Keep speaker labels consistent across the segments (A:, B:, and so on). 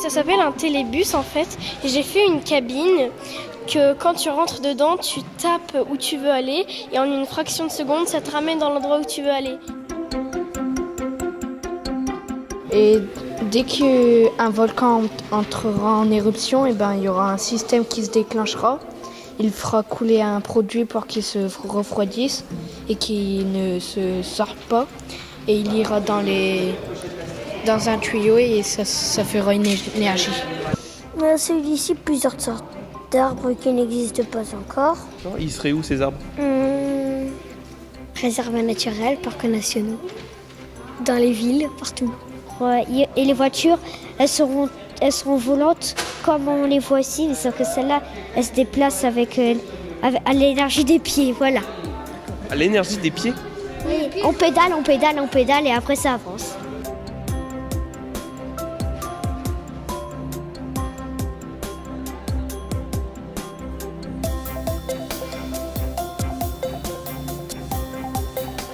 A: Ça s'appelle un télébus en fait. Et j'ai fait une cabine que quand tu rentres dedans, tu tapes où tu veux aller et en une fraction de seconde, ça te ramène dans l'endroit où tu veux aller.
B: Et dès qu'un volcan entrera en éruption, il y aura un système qui se déclenchera. Il fera couler un produit pour qu'il se refroidisse et qu'il ne se sorte pas. Et il ira dans un tuyau et ça fera une énergie.
C: Celui-ci, plusieurs sortes d'arbres qui n'existent pas encore.
D: Ils seraient où ces arbres?
C: Réserves naturelles, parcs nationaux, dans les villes, partout. Ouais, et les voitures, elles seront volantes comme on les voit ici, sauf que celles-là, elles se déplacent à l'énergie des pieds, voilà.
D: À l'énergie des pieds?
C: Oui, on pédale et après ça avance.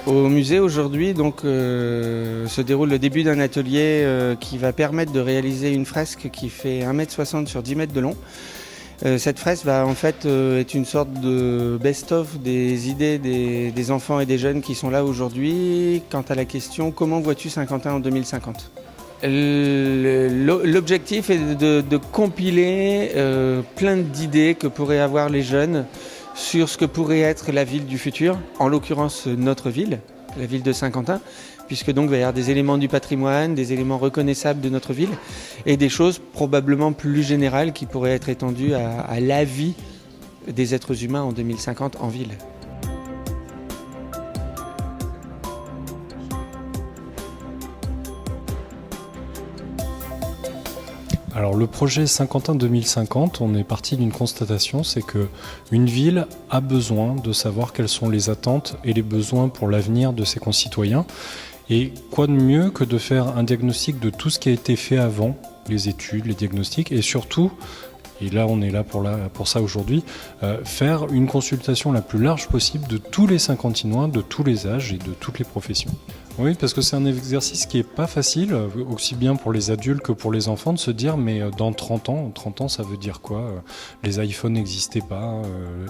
E: Au musée aujourd'hui se déroule le début d'un atelier qui va permettre de réaliser une fresque qui fait 1,60 m sur 10 mètres de long. Cette fresque va en fait être une sorte de best-of des idées des enfants et des jeunes qui sont là aujourd'hui quant à la question « Comment vois-tu Saint-Quentin en 2050 ?» L'objectif est de compiler plein d'idées que pourraient avoir les jeunes sur ce que pourrait être la ville du futur, en l'occurrence notre ville, la ville de Saint-Quentin, puisque donc il va y avoir des éléments du patrimoine, des éléments reconnaissables de notre ville, et des choses probablement plus générales qui pourraient être étendues à la vie des êtres humains en 2050 en ville.
F: Alors le projet Saint-Quentin 2050, on est parti d'une constatation, c'est qu'une ville a besoin de savoir quelles sont les attentes et les besoins pour l'avenir de ses concitoyens. Et quoi de mieux que de faire un diagnostic de tout ce qui a été fait avant, les études, les diagnostics, et surtout, et là on est là pour ça aujourd'hui, faire une consultation la plus large possible de tous les Saint-Quentinois, de tous les âges et de toutes les professions. Oui, parce que c'est un exercice qui n'est pas facile, aussi bien pour les adultes que pour les enfants, de se dire mais dans 30 ans ça veut dire quoi? Les iPhones n'existaient pas,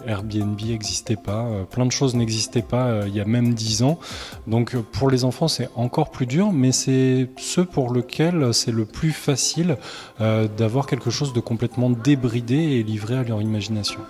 F: Airbnb n'existait pas, plein de choses n'existaient pas il y a même 10 ans. Donc pour les enfants c'est encore plus dur, mais c'est ceux pour lesquels c'est le plus facile d'avoir quelque chose de complètement débridé et livré à leur imagination.